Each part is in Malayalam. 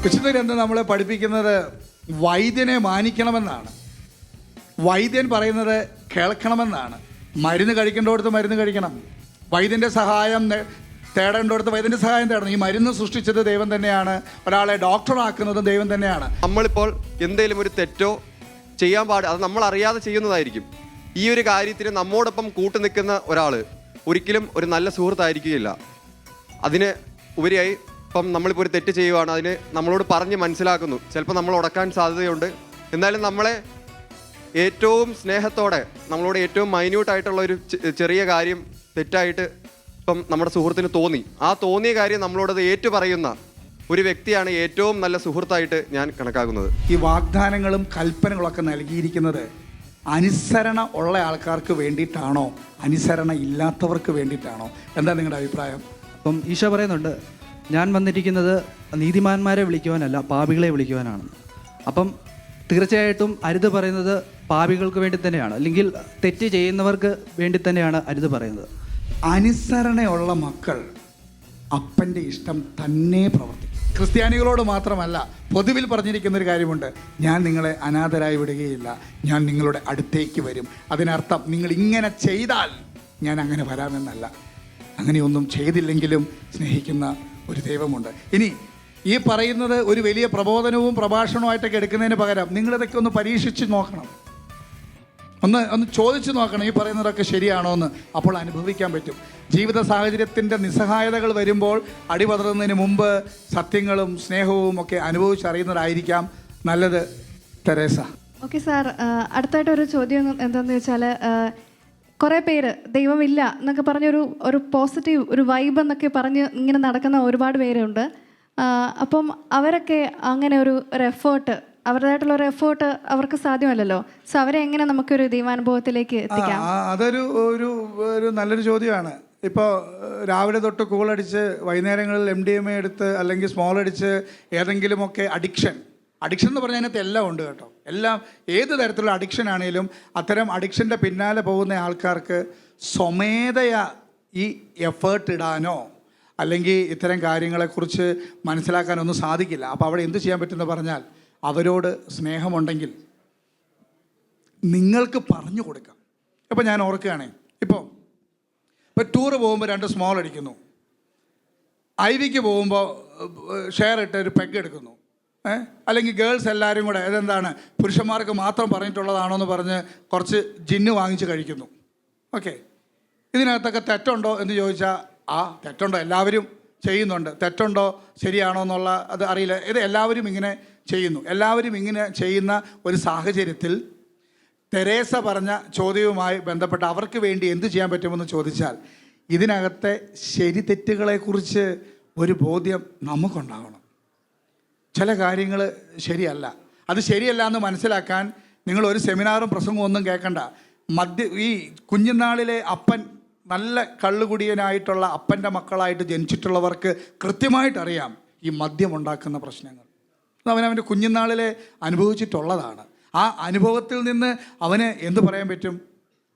വിശുദ്ധ ഗ്രന്ഥം നമ്മളെ പഠിപ്പിക്കുന്നത് വൈദ്യനെ മാനിക്കണമെന്നാണ്. വൈദ്യൻ പറയുന്നത് കേൾക്കണമെന്നാണ്. മരുന്ന് കഴിക്കേണ്ടടുത്ത് മരുന്ന് കഴിക്കണം. വൈദ്യൻ്റെ സഹായം തേടേണ്ടടുത്ത് വൈദ്യൻ്റെ സഹായം തേടണം. ഈ മരുന്ന് സൃഷ്ടിച്ചത് ദൈവം തന്നെയാണ്. ഒരാളെ ഡോക്ടറാക്കുന്നതും ദൈവം തന്നെയാണ്. നമ്മളിപ്പോൾ എന്തെങ്കിലും ഒരു തെറ്റോ ചെയ്യാൻ അത് നമ്മൾ അറിയാതെ ചെയ്യുന്നതായിരിക്കും. ഈ ഒരു കാര്യത്തിന് നമ്മോടൊപ്പം കൂട്ടു നിൽക്കുന്ന ഒരാൾ ഒരിക്കലും ഒരു നല്ല സുഹൃത്തായിരിക്കുകയില്ല. അതിന് ഉപരിയായി ഇപ്പം നമ്മളിപ്പോൾ ഒരു തെറ്റ് ചെയ്യുവാണ്, അതിന് നമ്മളോട് പറഞ്ഞ് മനസ്സിലാക്കുന്നു. ചിലപ്പോൾ നമ്മൾ ഉടക്കാൻ സാധ്യതയുണ്ട്. എന്നാലും നമ്മളെ ഏറ്റവും സ്നേഹത്തോടെ നമ്മളോട് ഏറ്റവും മൈന്യൂട്ടായിട്ടുള്ള ഒരു ചെറിയ കാര്യം തെറ്റായിട്ട് ഇപ്പം നമ്മുടെ സുഹൃത്തിന് തോന്നി, ആ തോന്നിയ കാര്യം നമ്മളോടത് ഏറ്റു പറയുന്ന ഒരു വ്യക്തിയാണ് ഏറ്റവും നല്ല സുഹൃത്തായിട്ട് ഞാൻ കണക്കാക്കുന്നത്. ഈ വാഗ്ദാനങ്ങളും കൽപ്പനകളൊക്കെ നൽകിയിരിക്കുന്നത് അനുസരണ ഉള്ള ആൾക്കാർക്ക് വേണ്ടിയിട്ടാണോ, അനുസരണ ഇല്ലാത്തവർക്ക് വേണ്ടിയിട്ടാണോ? എന്താ നിങ്ങളുടെ അഭിപ്രായം? അപ്പം ഈശോ പറയുന്നുണ്ട്, ഞാൻ വന്നിരിക്കുന്നത് നീതിമാന്മാരെ വിളിക്കുവാനല്ല പാപികളെ വിളിക്കുവാനാണ്. അപ്പം തീർച്ചയായിട്ടും അരുത് പറയുന്നത് പാപികൾക്ക് വേണ്ടി തന്നെയാണ്, അല്ലെങ്കിൽ തെറ്റ് ചെയ്യുന്നവർക്ക് വേണ്ടി തന്നെയാണ് അരുത് പറയുന്നത്. അനുസരണയുള്ള മക്കൾ അപ്പൻ്റെ ഇഷ്ടം തന്നെ പ്രവർത്തിക്കും. ക്രിസ്ത്യാനികളോട് മാത്രമല്ല, പൊതുവിൽ പറഞ്ഞിരിക്കുന്ന ഒരു കാര്യമുണ്ട്, ഞാൻ നിങ്ങളെ അനാഥരായി വിടുകയില്ല, ഞാൻ നിങ്ങളുടെ അടുത്തേക്ക് വരും. അതിനർത്ഥം നിങ്ങൾ ഇങ്ങനെ ചെയ്താൽ ഞാൻ അങ്ങനെ വരാമെന്നല്ല. അങ്ങനെയൊന്നും ചെയ്തില്ലെങ്കിലും സ്നേഹിക്കുന്ന ഒരു ദൈവമുണ്ട്. ഇനി ഈ പറയുന്നത് ഒരു വലിയ പ്രബോധനവും പ്രഭാഷണവുമായിട്ടൊക്കെ എടുക്കുന്നതിന് പകരം നിങ്ങളിതൊക്കെ ഒന്ന് പരീക്ഷിച്ച് നോക്കണം, ഒന്ന് ചോദിച്ചു നോക്കണം, ഈ പറയുന്നതൊക്കെ ശരിയാണോ എന്ന്. അപ്പോൾ അനുഭവിക്കാൻ പറ്റും. ജീവിത സാഹചര്യത്തിൻ്റെ നിസ്സഹായതകൾ വരുമ്പോൾ അടിപതറുന്നതിന് മുമ്പ് സത്യങ്ങളും സ്നേഹവും ഒക്കെ അനുഭവിച്ചറിയുന്നതായിരിക്കാം നല്ലത്. തെരേസ. ഓക്കെ സാർ, അടുത്തായിട്ടൊരു ചോദ്യം എന്താണെന്ന് വെച്ചാൽ, കുറേ പേര് ദൈവമില്ല എന്നൊക്കെ പറഞ്ഞൊരു പോസിറ്റീവ് ഒരു വൈബ് എന്നൊക്കെ പറഞ്ഞ് ഇങ്ങനെ നടക്കുന്ന ഒരുപാട് പേരുണ്ട്. അപ്പം അവരൊക്കെ അങ്ങനെ ഒരു എഫേർട്ട്, അവരുടേതായിട്ടുള്ള ഒരു എഫേർട്ട് അവർക്ക് സാധ്യമല്ലല്ലോ. സോ അവരെ എങ്ങനെ നമുക്കൊരു ദൈവാനുഭവത്തിലേക്ക് എത്തിക്കാം? അതൊരു ഒരു നല്ലൊരു ചോദ്യമാണ്. ഇപ്പോൾ രാവിലെ തൊട്ട് കൂളടിച്ച് വൈകുന്നേരങ്ങളിൽ MDMA എടുത്ത് അല്ലെങ്കിൽ സ്മോൾ അടിച്ച് ഏതെങ്കിലുമൊക്കെ അഡിക്ഷൻ എന്ന് പറഞ്ഞാൽ അതിനകത്ത് എല്ലാം ഉണ്ട് കേട്ടോ. എല്ലാം ഏത് തരത്തിലുള്ള അഡിക്ഷൻ ആണെങ്കിലും അത്തരം അഡിക്ഷൻ്റെ പിന്നാലെ പോകുന്ന ആൾക്കാർക്ക് സ്വമേധയാ ഈ എഫേർട്ട് ഇടാനോ അല്ലെങ്കിൽ ഇത്തരം കാര്യങ്ങളെക്കുറിച്ച് മനസ്സിലാക്കാനൊന്നും സാധിക്കില്ല. അപ്പോൾ അവിടെ എന്ത് ചെയ്യാൻ പറ്റുമെന്ന് പറഞ്ഞാൽ, അവരോട് സ്നേഹമുണ്ടെങ്കിൽ നിങ്ങൾക്ക് പറഞ്ഞു കൊടുക്കാം. ഇപ്പോൾ ഞാൻ ഓർക്കുകയാണേ, ഇപ്പോൾ ടൂറ് പോകുമ്പോൾ 2 സ്മോൾ അടിക്കുന്നു, ഐവിക്ക് പോകുമ്പോൾ ഷെയർ ഇട്ട് ഒരു പെഗ് എടുക്കുന്നു, അല്ലെങ്കിൽ ഗേൾസ് എല്ലാവരും കൂടെ ഇതെന്താണ് പുരുഷന്മാർക്ക് മാത്രം പറഞ്ഞിട്ടുള്ളതാണോ എന്ന് പറഞ്ഞ് കുറച്ച് ജിന്ന് വാങ്ങിച്ച് കഴിക്കുന്നു. ഓക്കെ, ഇതിനകത്തൊക്കെ തെറ്റുണ്ടോ എന്ന് ചോദിച്ചാൽ തെറ്റുണ്ടോ, എല്ലാവരും ചെയ്യുന്നുണ്ട്. തെറ്റുണ്ടോ ശരിയാണോ എന്നുള്ള അത് അറിയില്ല. ഇത് എല്ലാവരും ഇങ്ങനെ ചെയ്യുന്നു. എല്ലാവരും ഇങ്ങനെ ചെയ്യുന്ന ഒരു സാഹചര്യത്തിൽ തെരേസ പറഞ്ഞ ചോദ്യവുമായി ബന്ധപ്പെട്ട് അവർക്ക് വേണ്ടി എന്ത് ചെയ്യാൻ പറ്റുമെന്ന് ചോദിച്ചാൽ, ഇതിനകത്തെ ശരി തെറ്റുകളെക്കുറിച്ച് ഒരു ബോധ്യം നമുക്കുണ്ടാവണം. ചില കാര്യങ്ങൾ ശരിയല്ല, അത് ശരിയല്ല എന്ന് മനസ്സിലാക്കാൻ നിങ്ങൾ ഒരു സെമിനാറും പ്രസംഗവും ഒന്നും കേൾക്കണ്ട. ഈ കുഞ്ഞുനാളിലെ അപ്പൻ, നല്ല കള്ളുകുടിയനായിട്ടുള്ള അപ്പൻ്റെ മക്കളായിട്ട് ജനിച്ചിട്ടുള്ളവർക്ക് കൃത്യമായിട്ടറിയാം ഈ മദ്യം ഉണ്ടാക്കുന്ന പ്രശ്നങ്ങൾ. അവനവൻ്റെ കുഞ്ഞുനാളിലെ അനുഭവിച്ചിട്ടുള്ളതാണ്. ആ അനുഭവത്തിൽ നിന്ന് അവന് എന്ത് പറയാൻ പറ്റും?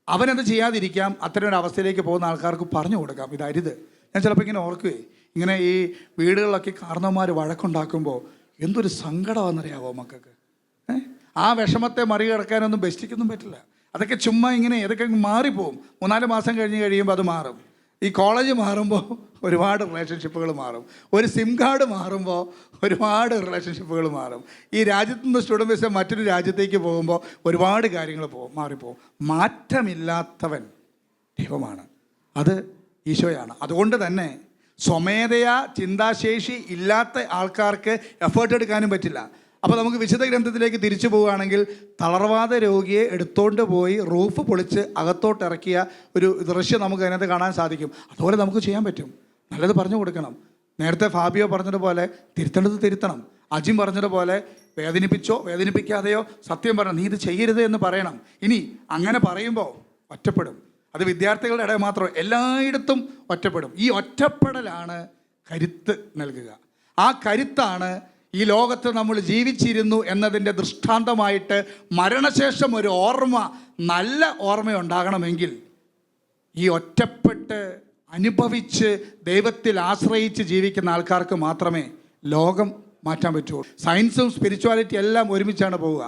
അവനത് ചെയ്യാതിരിക്കാം. അത്തരം ഒരു അവസ്ഥയിലേക്ക് പോകുന്ന ആൾക്കാർക്ക് പറഞ്ഞു കൊടുക്കാം, ഇതരുത്. ഞാൻ ചിലപ്പോൾ ഇങ്ങനെ ഓർക്കുകയെ, ഇങ്ങനെ ഈ വീടുകളിലൊക്കെ കാരണവന്മാർ വഴക്കുണ്ടാക്കുമ്പോൾ എന്തൊരു സങ്കടമാണെന്നറിയാവോ മക്കൾക്ക്. ആ വിഷമത്തെ മറികടക്കാനൊന്നും ബെസ്റ്റിക്കൊന്നും പറ്റില്ല. അതൊക്കെ ചുമ്മാ ഇങ്ങനെ ഇതൊക്കെ മാറിപ്പോവും. 3-4 മാസം കഴിയുമ്പോൾ അത് മാറും. ഈ കോളേജ് മാറുമ്പോൾ ഒരുപാട് റിലേഷൻഷിപ്പുകൾ മാറും. ഒരു സിം കാർഡ് മാറുമ്പോൾ ഒരുപാട് റിലേഷൻഷിപ്പുകൾ മാറും. ഈ രാജ്യത്തു നിന്ന് സ്റ്റുഡൻറ്റ് വിസ മറ്റൊരു രാജ്യത്തേക്ക് പോകുമ്പോൾ ഒരുപാട് കാര്യങ്ങൾ മാറിപ്പോവും. മാറ്റമില്ലാത്തവൻ ദൈവമാണ്, അത് ഈശോയാണ്. അതുകൊണ്ട് തന്നെ സ്വമേധയാ ചിന്താശേഷി ഇല്ലാത്ത ആൾക്കാർക്ക് എഫേർട്ട് എടുക്കാനും പറ്റില്ല. അപ്പോൾ നമുക്ക് വിശുദ്ധ ഗ്രന്ഥത്തിലേക്ക് തിരിച്ചു പോവുകയാണെങ്കിൽ, തളർവാദ രോഗിയെ എടുത്തോണ്ട് പോയി റൂഫ് പൊളിച്ച് അകത്തോട്ട് ഇറക്കിയ ഒരു ദൃശ്യം നമുക്ക് അതിനകത്ത് കാണാൻ സാധിക്കും. അതുപോലെ നമുക്ക് ചെയ്യാൻ പറ്റും. നല്ലത് പറഞ്ഞു കൊടുക്കണം. നേരത്തെ ഫാബിയോ പറഞ്ഞതുപോലെ തിരുത്തേണ്ടത് തിരുത്തണം. അജിം പറഞ്ഞതുപോലെ വേദനിപ്പിച്ചോ വേദനിപ്പിക്കാതെയോ സത്യം പറയണം, നീ ഇത് ചെയ്യരുത് എന്ന് പറയണം. ഇനി അങ്ങനെ പറയുമ്പോൾ ഒറ്റപ്പെടും. അത് വിദ്യാർത്ഥികളുടെ ഇടയിൽ മാത്രമേ, എല്ലായിടത്തും ഒറ്റപ്പെടും. ഈ ഒറ്റപ്പെടലാണ് കരുത്ത് നൽകുക. ആ കരുത്താണ് ഈ ലോകത്ത് നമ്മൾ ജീവിച്ചിരുന്നു എന്നതിൻ്റെ ദൃഷ്ടാന്തമായിട്ട് മരണശേഷം ഒരു ഓർമ്മ, നല്ല ഓർമ്മയുണ്ടാകണമെങ്കിൽ ഈ ഒറ്റപ്പെട്ട് അനുഭവിച്ച് ദൈവത്തിൽ ആശ്രയിച്ച് ജീവിക്കുന്ന ആൾക്കാർക്ക് മാത്രമേ ലോകം മാറ്റാൻ പറ്റുള്ളൂ. സയൻസും സ്പിരിച്വാലിറ്റി എല്ലാം ഒരുമിച്ചാണ് പോവുക.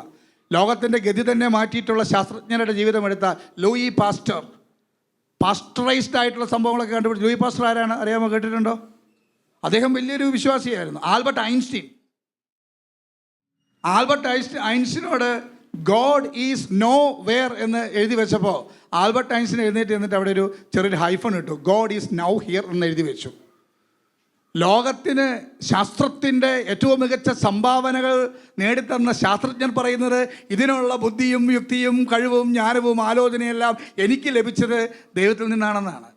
ലോകത്തിൻ്റെ ഗതി തന്നെ മാറ്റിയിട്ടുള്ള ശാസ്ത്രജ്ഞരുടെ ജീവിതം എടുത്താൽ ലൂയി പാസ്റ്റർ, പാസ്റ്ററൈസ്ഡ് ആയിട്ടുള്ള സംഭവങ്ങളൊക്കെ കണ്ടുപിടിച്ചു. ലൂയി പാസ്റ്റർ ആരാണ് അറിയാമോ? കേട്ടിട്ടുണ്ടോ? അദ്ദേഹം വലിയൊരു വിശ്വാസിയായിരുന്നു. ആൽബർട്ട് ഐൻസ്റ്റീനോട് ഗോഡ് ഈസ് നോ വെയർ എന്ന് എഴുതി വെച്ചപ്പോൾ ആൽബർട്ട് ഐൻസ്റ്റീൻ എഴുന്നേറ്റ് എന്നിട്ട് അവിടെ ഒരു ചെറിയൊരു ഹൈഫൺ ഇട്ടു, ഗോഡ് ഈസ് നൗ ഹിയർ എന്ന് എഴുതി വെച്ചു. ലോകത്തിന് ശാസ്ത്രത്തിൻ്റെ ഏറ്റവും മികച്ച സംഭാവനകൾ നേടിത്തന്ന ശാസ്ത്രജ്ഞർ പറയുന്നത് ഇതിനുള്ള ബുദ്ധിയും യുക്തിയും കഴിവും ജ്ഞാനവും ആലോചനയെല്ലാം എനിക്ക് ലഭിച്ചത് ദൈവത്തിൽ നിന്നാണെന്നാണ്.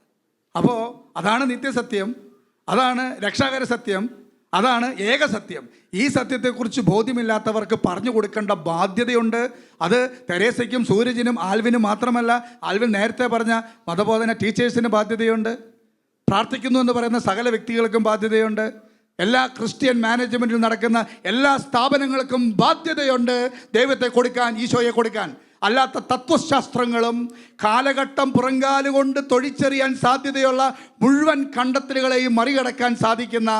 അപ്പോൾ അതാണ് നിത്യസത്യം, അതാണ് രക്ഷാകര സത്യം, അതാണ് ഏകസത്യം. ഈ സത്യത്തെക്കുറിച്ച് ബോധ്യമില്ലാത്തവർക്ക് പറഞ്ഞു കൊടുക്കേണ്ട ബാധ്യതയുണ്ട്. അത് തെരേസയ്ക്കും സൂരജിനും ആൽവിനും മാത്രമല്ല, ആൽവിൻ നേരത്തെ പറഞ്ഞ മതബോധന ടീച്ചേഴ്സിന് ബാധ്യതയുണ്ട്. പ്രാർത്ഥിക്കുന്നു എന്ന് പറയുന്ന സകല വ്യക്തികൾക്കും ബാധ്യതയുണ്ട്. എല്ലാ ക്രിസ്ത്യൻ മാനേജ്മെൻറ്റിൽ നടക്കുന്ന എല്ലാ സ്ഥാപനങ്ങൾക്കും ബാധ്യതയുണ്ട് ദൈവത്തെ കൊടുക്കാൻ, ഈശോയെ കൊടുക്കാൻ. അല്ലാത്ത തത്വശാസ്ത്രങ്ങളും കാലഘട്ടം പുറങ്കാലുകൊണ്ട് തൊഴിച്ചെറിയാൻ സാധ്യതയുള്ള മുഴുവൻ കണ്ടെത്തലുകളെയും മറികടക്കാൻ സാധിക്കുന്ന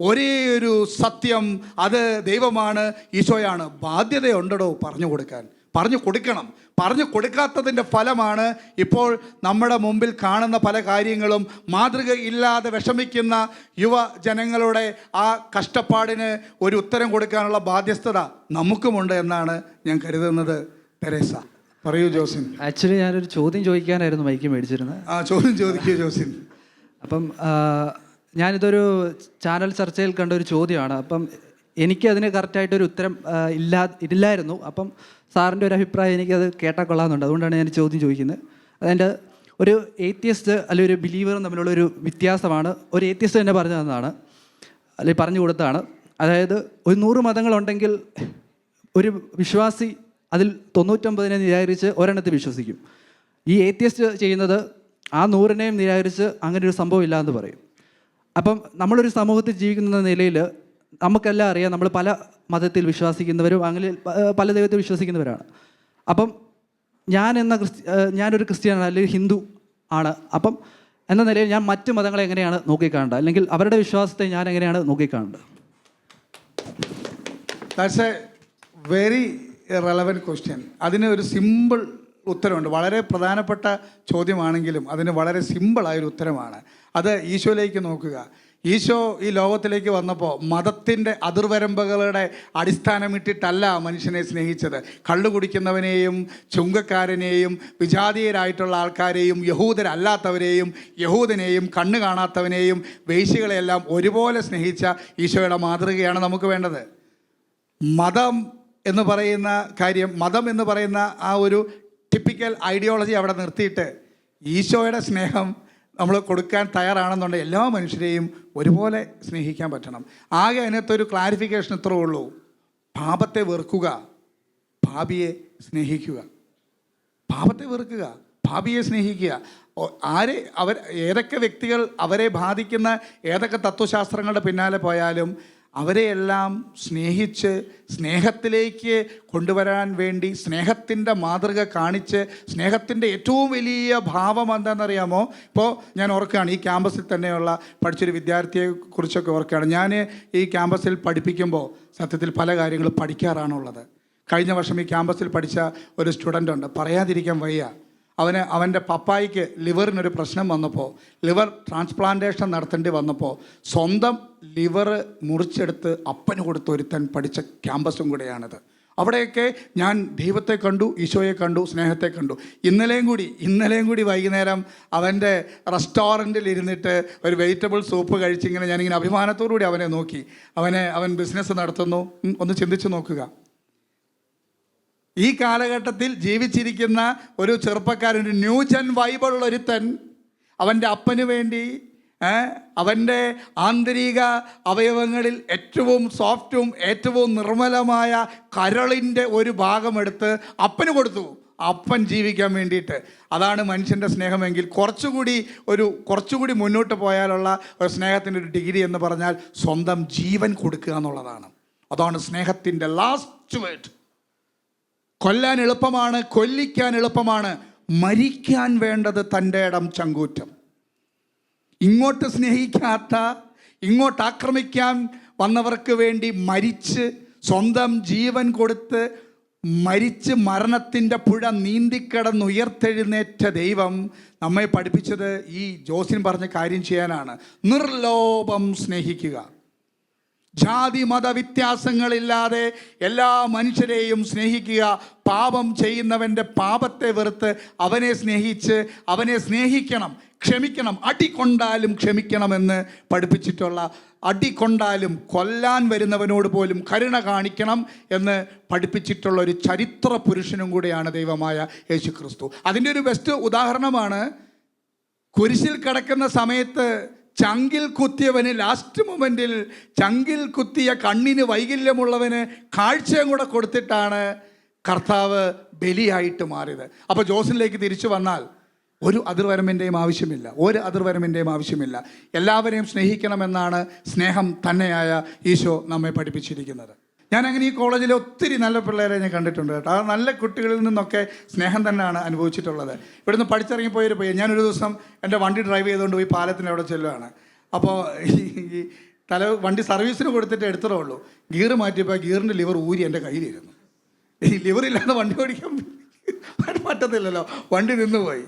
ഒരേ ഒരു സത്യം, അത് ദൈവമാണ്, ഈശോയാണ്. ബാധ്യതയുണ്ടോ പറഞ്ഞു കൊടുക്കാൻ? പറഞ്ഞു കൊടുക്കണം. പറഞ്ഞു കൊടുക്കാത്തതിൻ്റെ ഫലമാണ് ഇപ്പോൾ നമ്മുടെ മുമ്പിൽ കാണുന്ന പല കാര്യങ്ങളും. മാതൃക ഇല്ലാതെ വിഷമിക്കുന്ന യുവജനങ്ങളുടെ ആ കഷ്ടപ്പാടിന് ഒരു ഉത്തരം കൊടുക്കാനുള്ള ബാധ്യസ്ഥത നമുക്കുമുണ്ട് എന്നാണ് ഞാൻ കരുതുന്നത്. തെരേസ പറയൂ. ജോസിൻ. ആക്ച്വലി ഞാനൊരു ചോദ്യം ചോദിക്കാനായിരുന്നു മൈക്ക് മേടിച്ചിരുന്നത്. ചോദ്യം ചോദിക്കൂ ജോസിൻ. അപ്പം ഞാനിതൊരു ചാനൽ ചർച്ചയിൽ കണ്ട ഒരു ചോദ്യമാണ്. അപ്പം എനിക്കതിന് കറക്റ്റായിട്ടൊരു ഉത്തരം ഇല്ലായിരുന്നു. അപ്പം സാറിൻ്റെ ഒരു അഭിപ്രായം എനിക്കത് കേട്ടാൽ കൊള്ളാമെന്നുണ്ട്. അതുകൊണ്ടാണ് ഞാൻ ചോദ്യം ചോദിക്കുന്നത്. അതിൻ്റെ ഒരു ഏത്യസ്റ്റ് അല്ലെങ്കിൽ ഒരു ബിലീവറും തമ്മിലുള്ള ഒരു വ്യത്യാസമാണ് ഒരു ഏത്യസ്റ്റ് തന്നെ പറഞ്ഞു തന്നതാണ്, അല്ലെങ്കിൽ പറഞ്ഞു കൊടുത്തതാണ്. അതായത് ഒരു 100 മതങ്ങളുണ്ടെങ്കിൽ ഒരു വിശ്വാസി അതിൽ 99 നിരാകരിച്ച് ഒരെണ്ണത്തിൽ വിശ്വസിക്കും. ഈ ഏത്യസ്റ്റ് ചെയ്യുന്നത് ആ 100നെയും നിരാകരിച്ച് അങ്ങനെ ഒരു സംഭവം ഇല്ല എന്ന് പറയും. അപ്പം നമ്മളൊരു സമൂഹത്തിൽ ജീവിക്കുന്ന നിലയിൽ നമുക്കെല്ലാം അറിയാം, നമ്മൾ പല മതത്തിൽ വിശ്വസിക്കുന്നവരും അങ്ങനെ പല ദൈവത്തിൽ വിശ്വസിക്കുന്നവരാണ്. അപ്പം ഞാനൊരു ക്രിസ്ത്യാനാണ് അല്ലെങ്കിൽ ഹിന്ദു ആണ്. അപ്പം എന്ന നിലയിൽ ഞാൻ മറ്റ് മതങ്ങളെ എങ്ങനെയാണ് നോക്കിക്കാണേണ്ടത്, അല്ലെങ്കിൽ അവരുടെ വിശ്വാസത്തെ ഞാൻ എങ്ങനെയാണ് നോക്കിക്കാണേണ്ടത്? That's a very relevant question. അതിന് ഒരു സിമ്പിൾ ഉത്തരമുണ്ട്. വളരെ പ്രധാനപ്പെട്ട ചോദ്യമാണെങ്കിലും അതിന് വളരെ സിമ്പിളായൊരു ഉത്തരമാണ്. അത് ഈശോയിലേക്ക് നോക്കുക. ഈശോ ഈ ലോകത്തിലേക്ക് വന്നപ്പോൾ മതത്തിൻ്റെ അതിർവരമ്പുകളുടെ അടിസ്ഥാനമിട്ടിട്ടല്ല മനുഷ്യനെ സ്നേഹിച്ചത്. കള്ളു കുടിക്കുന്നവനെയും ചുങ്കക്കാരനെയും വിജാതീയരായിട്ടുള്ള ആൾക്കാരെയും യഹൂദരല്ലാത്തവരെയും യഹൂദനെയും കണ്ണ് കാണാത്തവനെയും വേശ്യകളെയെല്ലാം ഒരുപോലെ സ്നേഹിച്ച ഈശോയുടെ മാതൃകയാണ് നമുക്ക് വേണ്ടത്. മതം എന്ന് പറയുന്ന ആ ഒരു ടിപ്പിക്കൽ ഐഡിയോളജി അവിടെ നിർത്തിയിട്ട് ഈശോയുടെ സ്നേഹം നമ്മൾ കൊടുക്കാൻ തയ്യാറാണെന്നുണ്ടെങ്കിൽ എല്ലാ മനുഷ്യരെയും ഒരുപോലെ സ്നേഹിക്കാൻ പറ്റണം. ആകെ അതിനകത്തൊരു ക്ലാരിഫിക്കേഷൻ ഇത്രേ ഉള്ളൂ: പാപത്തെ വെറുക്കുക, പാപിയെ സ്നേഹിക്കുക. പാപത്തെ വെറുക്കുക, പാപിയെ സ്നേഹിക്കുക. ഏതൊക്കെ വ്യക്തികൾ അവരെ ബാധിക്കുന്ന ഏതൊക്കെ തത്വശാസ്ത്രങ്ങളുടെ പിന്നാലെ പോയാലും അവരെയെല്ലാം സ്നേഹിച്ച് സ്നേഹത്തിലേക്ക് കൊണ്ടുവരാൻ വേണ്ടി സ്നേഹത്തിൻ്റെ മാതൃക കാണിച്ച്, സ്നേഹത്തിൻ്റെ ഏറ്റവും വലിയ ഭാവം എന്താണെന്നറിയാമോ? ഇപ്പോൾ ഞാൻ ഓർക്കുകയാണ്, ഈ ക്യാമ്പസിൽ തന്നെയുള്ള പഠിച്ചൊരു വിദ്യാർത്ഥിയെക്കുറിച്ചൊക്കെ ഓർക്കുകയാണ്. ഞാൻ ഈ ക്യാമ്പസിൽ പഠിപ്പിക്കുമ്പോൾ സത്യത്തിൽ പല കാര്യങ്ങളും പഠിക്കാറാണുള്ളത്. കഴിഞ്ഞ വർഷം ഈ ക്യാമ്പസിൽ പഠിച്ച ഒരു സ്റ്റുഡൻ്റ് ഉണ്ട്, പറയാതിരിക്കാൻ വയ്യ. അവൻ്റെ പപ്പായ്ക്ക് ലിവറിനൊരു പ്രശ്നം വന്നപ്പോൾ, ലിവർ ട്രാൻസ്പ്ലാന്റേഷൻ നടത്തേണ്ടി വന്നപ്പോൾ സ്വന്തം ലിവർ മുറിച്ചെടുത്ത് അപ്പന് കൊടുത്ത് ഒരുത്തൻ പഠിച്ച ക്യാമ്പസും കൂടെയാണിത്. അവിടെയൊക്കെ ഞാൻ ദൈവത്തെ കണ്ടു, ഈശോയെ കണ്ടു, സ്നേഹത്തെ കണ്ടു. ഇന്നലെയും കൂടി വൈകുന്നേരം അവൻ്റെ റെസ്റ്റോറൻറ്റിൽ ഇരുന്നിട്ട് ഒരു വെജിറ്റബിൾ സൂപ്പ് കഴിച്ചിങ്ങനെ ഞാനിങ്ങനെ അഭിമാനത്തോടു കൂടി അവനെ നോക്കി. അവൻ ബിസിനസ് നടത്തുന്നു. ഒന്ന് ചിന്തിച്ച് നോക്കുക. ഈ കാലഘട്ടത്തിൽ ജീവിച്ചിരിക്കുന്ന ഒരു ചെറുപ്പക്കാരൻ, ഒരു ന്യൂജൻ വൈബുള്ള ഒരുത്തൻ, അവൻ്റെ അപ്പന് വേണ്ടി അവൻ്റെ ആന്തരിക അവയവങ്ങളിൽ ഏറ്റവും സോഫ്റ്റും ഏറ്റവും നിർമ്മലമായ കരളിൻ്റെ ഒരു ഭാഗമെടുത്ത് അപ്പന് കൊടുത്തു, അപ്പൻ ജീവിക്കാൻ വേണ്ടിയിട്ട്. അതാണ് മനുഷ്യൻ്റെ സ്നേഹമെങ്കിൽ കുറച്ചുകൂടി മുന്നോട്ട് പോയാലുള്ള ഒരു സ്നേഹത്തിൻ്റെ ഒരു ഡിഗ്രി എന്ന് പറഞ്ഞാൽ സ്വന്തം ജീവൻ കൊടുക്കുക എന്നുള്ളതാണ്. അതാണ് സ്നേഹത്തിൻ്റെ ലാസ്റ്റ് വേർഡ്. കൊല്ലാൻ എളുപ്പമാണ്, കൊല്ലിക്കാൻ എളുപ്പമാണ്, മരിക്കാൻ വേണ്ടത് തൻ്റെ ഇടം ചങ്കൂറ്റം. ഇങ്ങോട്ട് സ്നേഹിക്കാത്ത, ഇങ്ങോട്ട് ആക്രമിക്കാൻ വന്നവർക്ക് വേണ്ടി മരിച്ച് സ്വന്തം ജീവൻ കൊടുത്ത് മരിച്ച് മരണത്തിൻ്റെ പുഴ നീന്തിക്കടന്നുയർത്തെഴുന്നേറ്റ ദൈവം നമ്മെ പഠിപ്പിച്ചത് ഈ ജോസിൻ പറഞ്ഞ കാര്യം ചെയ്യാനാണ്. നിർലോഭം സ്നേഹിക്കുക. ജാതി മത വ്യത്യാസങ്ങളില്ലാതെ എല്ലാ മനുഷ്യരെയും സ്നേഹിക്കുക. പാപം ചെയ്യുന്നവൻ്റെ പാപത്തെ വെറുത്ത് അവനെ സ്നേഹിച്ച് അവനെ സ്നേഹിക്കണം, ക്ഷമിക്കണം. അടികൊണ്ടാലും ക്ഷമിക്കണമെന്ന് പഠിപ്പിച്ചിട്ടുള്ള, അടികൊണ്ടാലും കൊല്ലാൻ വരുന്നവനോട് പോലും കരുണ കാണിക്കണം എന്ന് പഠിപ്പിച്ചിട്ടുള്ള ഒരു ചരിത്ര പുരുഷനും കൂടെയാണ് ദൈവമായ യേശു ക്രിസ്തു. അതിൻ്റെ ഒരു ബെസ്റ്റ് ഉദാഹരണമാണ് കുരിശിൽ കിടക്കുന്ന സമയത്ത് ചങ്കിൽ കുത്തിയവന് ലാസ്റ്റ് മൊമെൻറ്റിൽ ചങ്കിൽ കുത്തിയ കണ്ണിന് വൈകല്യമുള്ളവന് കാഴ്ചയും കൂടെ കൊടുത്തിട്ടാണ് കർത്താവ് ബലിയായിട്ട് മാറിയത്. അപ്പോൾ ജോസിലേക്ക് തിരിച്ചു വന്നാൽ ഒരു അതിർവരമ്പിൻ്റെയും ആവശ്യമില്ല, ഒരു അതിർവരമ്പിൻ്റെയും ആവശ്യമില്ല. എല്ലാവരെയും സ്നേഹിക്കണമെന്നാണ് സ്നേഹം തന്നെയായ ഈശോ നമ്മെ പഠിപ്പിച്ചിരിക്കുന്നത്. ഞാനങ്ങനെ ഈ കോളേജിലെ ഒത്തിരി നല്ല പിള്ളേരെ ഞാൻ കണ്ടിട്ടുണ്ട് കേട്ടോ. ആ നല്ല കുട്ടികളിൽ നിന്നൊക്കെ സ്നേഹം തന്നെയാണ് അനുഭവിച്ചിട്ടുള്ളത്. ഇവിടുന്ന് പഠിച്ചിറങ്ങിപ്പോയൊരു പയ്യൻ, ഞാനൊരു ദിവസം എൻ്റെ വണ്ടി ഡ്രൈവ് ചെയ്തുകൊണ്ട് പോയി പാലത്തിൻ്റെ അവിടെ ചെല്ലുകയാണ്. അപ്പോൾ ഈ വണ്ടി സർവീസിന് കൊടുത്തിട്ട് എടുത്തതേ ഉള്ളൂ. ഗിയർ മാറ്റിയപ്പോൾ ഗിയറിൻ്റെ ലിവർ ഊരി എൻ്റെ കയ്യിലിരുന്നു. ഈ ലിവറില്ലാതെ വണ്ടി ഓടിക്കാൻ പറ്റത്തില്ലല്ലോ, വണ്ടി നിന്ന് പോയി.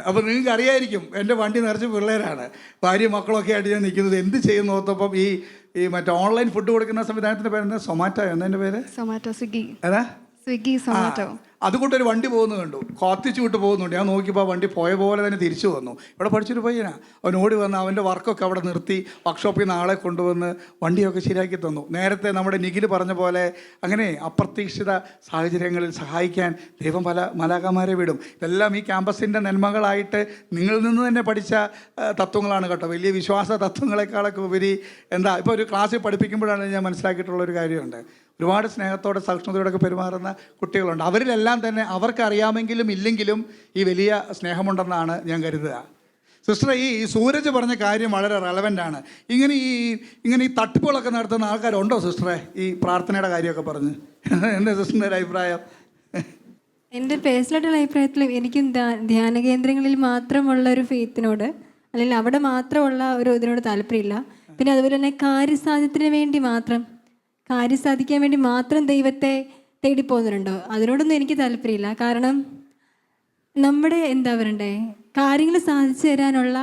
അപ്പോൾ നിങ്ങൾക്ക് അറിയായിരിക്കും എൻ്റെ വണ്ടി നിറച്ച് പിള്ളേരാണ്, ഭാര്യ മക്കളൊക്കെ ആയിട്ട് ഞാൻ നിൽക്കുന്നത്. എന്ത് ചെയ്യുന്നു ഓർത്തപ്പം ഈ മറ്റേ ഓൺലൈൻ ഫുഡ് കൊടുക്കുന്ന സംവിധാനത്തിൻ്റെ പേര് എന്താ? സൊമാറ്റോ എന്നതിൻ്റെ പേര്? സൊമാറ്റോ, സ്വിഗ്ഗി. ഏതാ? സ്വിഗ്ഗി, സൊമാറ്റോ. അതുകൊണ്ടൊരു വണ്ടി പോകുന്നത് കണ്ടു, കാത്തിച്ചു വിട്ട് പോകുന്നുണ്ട്. ഞാൻ നോക്കിയപ്പോൾ ആ വണ്ടി പോയ പോലെ തന്നെ തിരിച്ചു വന്നു. ഇവിടെ പഠിച്ചൊരു പയ്യനാ. അവൻ ഓടി വന്ന് അവൻ്റെ വർക്കൊക്കെ അവിടെ നിർത്തി വർക്ക്ഷോപ്പിൽ നിന്ന് ആളെ കൊണ്ടുവന്ന് വണ്ടിയൊക്കെ ശരിയാക്കി തന്നു. നേരത്തെ നമ്മുടെ നിഖിൽ പറഞ്ഞ പോലെ അങ്ങനെ അപ്രതീക്ഷിത സാഹചര്യങ്ങളിൽ സഹായിക്കാൻ ദൈവം പല മലാക്കന്മാരെ വിടും. ഇതെല്ലാം ഈ ക്യാമ്പസിൻ്റെ നന്മകളായിട്ട് നിങ്ങളിൽ നിന്ന് തന്നെ പഠിച്ച തത്വങ്ങളാണ് കേട്ടോ. വലിയ വിശ്വാസ തത്വങ്ങളെക്കാളൊക്കെ ഉപരി എന്താ, ഇപ്പോൾ ഒരു ക്ലാസ്സിൽ പഠിപ്പിക്കുമ്പോഴാണ് ഞാൻ മനസ്സിലാക്കിയിട്ടുള്ളൊരു കാര്യമുണ്ട്. ഒരുപാട് സ്നേഹത്തോടെ സഹിഷ്ണുതയോടൊക്കെ പെരുമാറുന്ന കുട്ടികളുണ്ട്. അവരിലെല്ലാം തന്നെ അവർക്കറിയാമെങ്കിലും ഇല്ലെങ്കിലും ഈ വലിയ സ്നേഹമുണ്ടെന്നാണ് ഞാൻ കരുതുക. സിസ്റ്റർ, ഈ സൂരജ് പറഞ്ഞ കാര്യം വളരെ റെലവൻ്റ് ആണ്. ഇങ്ങനെ ഈ തട്ടിപ്പുകളൊക്കെ നടത്തുന്ന ആൾക്കാരുണ്ടോ സിസ്റ്ററെ? ഈ പ്രാർത്ഥനയുടെ കാര്യമൊക്കെ പറഞ്ഞ് എന്താ സിസ്റ്ററിൻ്റെ ഒരു അഭിപ്രായം? എൻ്റെ പേഴ്സണലായിട്ടുള്ള അഭിപ്രായത്തിൽ എനിക്കും ധ്യാന കേന്ദ്രങ്ങളിൽ മാത്രമുള്ള ഒരു ഫെയ്ത്തിനോട്, അല്ലെങ്കിൽ അവിടെ മാത്രമുള്ള ഒരു ഇതിനോട് താല്പര്യമില്ല. പിന്നെ അതുപോലെ തന്നെ കാര്യസാധ്യത്തിന് വേണ്ടി മാത്രം, കാര്യം സാധിക്കാൻ വേണ്ടി മാത്രം ദൈവത്തെ തേടി പോകുന്നുണ്ടോ, അതിനോടൊന്നും എനിക്ക് താല്പര്യമില്ല. കാരണം നമ്മുടെ എന്താ പറയണ്ടേ, കാര്യങ്ങൾ സാധിച്ചു തരാനുള്ള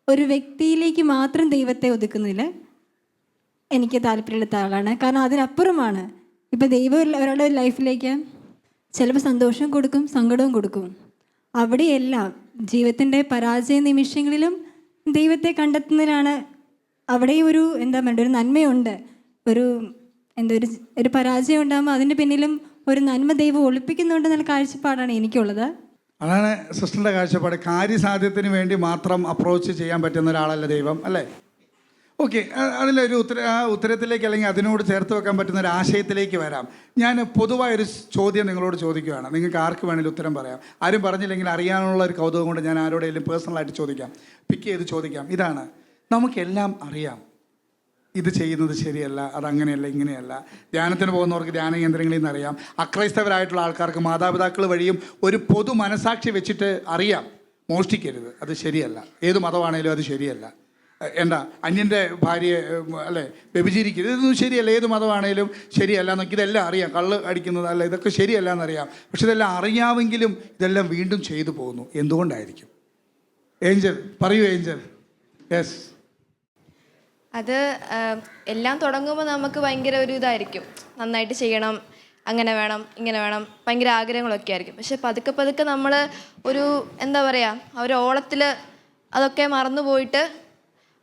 ഒരു വ്യക്തിയിലേക്ക് മാത്രം ദൈവത്തെ ഒതുക്കുന്നതിൽ എനിക്ക് താല്പര്യമുള്ള ആളാണ്. കാരണം അതിനപ്പുറമാണ്. ഇപ്പം ദൈവം ഒരാളുടെ ലൈഫിലേക്ക് ചിലപ്പോൾ സന്തോഷം കൊടുക്കും, സങ്കടവും കൊടുക്കും. അവിടെയെല്ലാം ജീവിതത്തിൻ്റെ പരാജയ നിമിഷങ്ങളിലും ദൈവത്തെ കണ്ടെത്തുന്നതിലാണ്. അവിടെ ഒരു എന്താ പറയുക, ഒരു നന്മയുണ്ട്. ഒരു പരാജയം ഉണ്ടാകുമ്പോൾ അതിൻ്റെ പിന്നിലും ഒരു നന്മ ദൈവം ഒളിപ്പിക്കുന്നുണ്ടെന്നുള്ള കാഴ്ചപ്പാടാണ് എനിക്കുള്ളത്. അതാണ് സിസ്റ്ററിൻ്റെ കാഴ്ചപ്പാട്. കാര്യസാധ്യത്തിന് വേണ്ടി മാത്രം അപ്രോച്ച് ചെയ്യാൻ പറ്റുന്ന ഒരാളല്ല ദൈവം, അല്ലേ? ഓക്കെ, അതിലൊരു ഉത്തരത്തിലേക്ക് അല്ലെങ്കിൽ അതിനോട് ചേർത്ത് വെക്കാൻ പറ്റുന്ന ഒരു ആശയത്തിലേക്ക് വരാം. ഞാൻ പൊതുവായൊരു ചോദ്യം നിങ്ങളോട് ചോദിക്കുകയാണ്. നിങ്ങൾക്ക് ആർക്ക് വേണമെങ്കിലും ഉത്തരം പറയാം. ആരും പറഞ്ഞില്ലെങ്കിൽ അറിയാനുള്ള ഒരു കൗതുകം കൊണ്ട് ഞാൻ ആരോടെങ്കിലും പേഴ്സണലായിട്ട് ചോദിക്കാം, പിക്ക് ചെയ്ത് ചോദിക്കാം. ഇതാണ്, നമുക്കെല്ലാം അറിയാം ഇത് ചെയ്യുന്നത് ശരിയല്ല, അതങ്ങനെയല്ല, ഇങ്ങനെയല്ല. ധ്യാനത്തിന് പോകുന്നവർക്ക് ധ്യാന കേന്ദ്രങ്ങളിൽ നിന്ന് അറിയാം. അക്രൈസ്തവരായിട്ടുള്ള ആൾക്കാർക്ക് മാതാപിതാക്കൾ വഴിയും ഒരു പൊതു മനസാക്ഷി വെച്ചിട്ട് അറിയാം, മോഷ്ടിക്കരുത്, അത് ശരിയല്ല. ഏത് മതമാണേലും അത് ശരിയല്ല. എന്താ, അന്യൻ്റെ ഭാര്യയെ അല്ലേ വ്യഭിചരിക്കരുത്, ഇതൊന്നും ശരിയല്ല. ഏത് മതമാണേലും ശരിയല്ല എന്നൊക്കെ ഇതെല്ലാം അറിയാം. കള്ള് അടിക്കുന്നത് അല്ല, ഇതൊക്കെ ശരിയല്ല എന്നറിയാം. പക്ഷെ ഇതെല്ലാം അറിയാമെങ്കിലും ഇതെല്ലാം വീണ്ടും ചെയ്തു പോകുന്നു. എന്തുകൊണ്ടായിരിക്കും? ഏഞ്ചൽ പറയൂ, ഏഞ്ചൽ. യെസ്. അത് എല്ലാം തുടങ്ങുമ്പോൾ നമുക്ക് ഭയങ്കര ഒരു ഇതായിരിക്കും, നന്നായിട്ട് ചെയ്യണം, അങ്ങനെ വേണം, ഇങ്ങനെ വേണം, ഭയങ്കര ആഗ്രഹങ്ങളൊക്കെ ആയിരിക്കും. പക്ഷെ പതുക്കെ പതുക്കെ നമ്മൾ ഒരു എന്താ പറയുക, ആ ഒരു ഓളത്തിൽ അതൊക്കെ മറന്നു പോയിട്ട്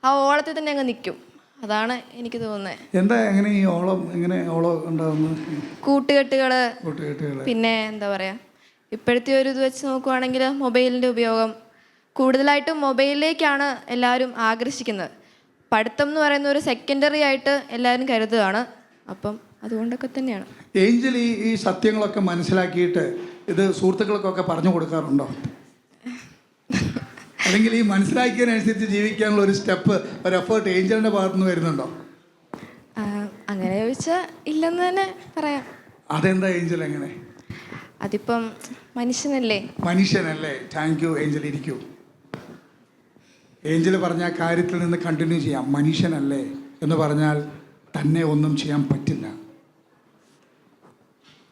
ആ ഓളത്തിൽ തന്നെ അങ്ങ് നിൽക്കും. അതാണ് എനിക്ക് തോന്നുന്നത്. എന്താ എങ്ങനെ ഈ ഓളം, എങ്ങനെ ഓളം ഉണ്ടാകുന്നത്? കൂട്ടുകെട്ടുകൾ, പിന്നെ എന്താ പറയുക, ഇപ്പോഴത്തെ ഒരു ഇത് വെച്ച് നോക്കുവാണെങ്കിൽ മൊബൈലിൻ്റെ ഉപയോഗം കൂടുതലായിട്ടും മൊബൈലിലേക്കാണ് എല്ലാവരും ആകർഷിക്കുന്നത്. പഠിത്തം എന്ന് പറയുന്ന ഒരു സെക്കൻഡറി ആയിട്ട് എല്ലാവരും കരുതുകയാണ്. അപ്പം അതുകൊണ്ടൊക്കെ തന്നെയാണ്. ഏഞ്ചൽ ഈ സത്യങ്ങളൊക്കെ മനസ്സിലാക്കിയിട്ട് ഇത് സുഹൃത്തുക്കൾക്കൊക്കെ പറഞ്ഞു കൊടുക്കാറുണ്ടോ? അല്ലെങ്കിൽ ഈ മനസ്സിലാക്കിയതിനനുസരിച്ച് ജീവിക്കാനുള്ള ഒരു സ്റ്റെപ്പ്, ഒരു എഫേർട്ട് ഏഞ്ചലിൻ്റെ ഭാഗത്തു നിന്ന് വരുന്നുണ്ടോ? അങ്ങനെ ചോദിച്ചാൽ ഇല്ലെന്ന് തന്നെ പറയാം. അതെന്താ ഏഞ്ചൽ എങ്ങനെ? അതിപ്പം മനുഷ്യനല്ലേ. Thank you Angel. ഇരിക്കൂ. ഏഞ്ചൽ പറഞ്ഞ കാര്യത്തിൽ നിന്ന് കണ്ടിന്യൂ ചെയ്യാം. മനുഷ്യനല്ലേ എന്ന് പറഞ്ഞാൽ തന്നെ ഒന്നും ചെയ്യാൻ പറ്റില്ല.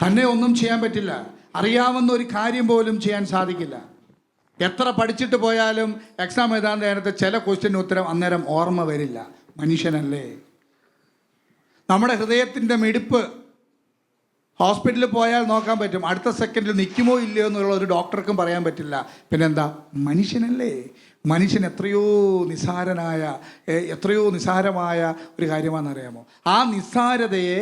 തന്നെ ഒന്നും ചെയ്യാൻ പറ്റില്ല. അറിയാവുന്ന ഒരു കാര്യം പോലും ചെയ്യാൻ സാധിക്കില്ല. എത്ര പഠിച്ചിട്ട് പോയാലും എക്സാം എഴുതാൻ നേരത്തെ ചില ക്വസ്റ്റ്യൻ ഉത്തരം അന്നേരം ഓർമ്മ വരില്ല. മനുഷ്യനല്ലേ? നമ്മുടെ ഹൃദയത്തിൻ്റെ മിടിപ്പ് ഹോസ്പിറ്റലിൽ പോയാൽ നോക്കാൻ പറ്റും, അടുത്ത സെക്കൻഡിൽ നിൽക്കുമോ ഇല്ലയോ എന്നുള്ള ഒരു ഡോക്ടർക്കും പറയാൻ പറ്റില്ല. പിന്നെന്താ? മനുഷ്യനല്ലേ? മനുഷ്യൻ എത്രയോ നിസ്സാരമായ ഒരു കാര്യമാണെന്നറിയാമോ? ആ നിസ്സാരതയെ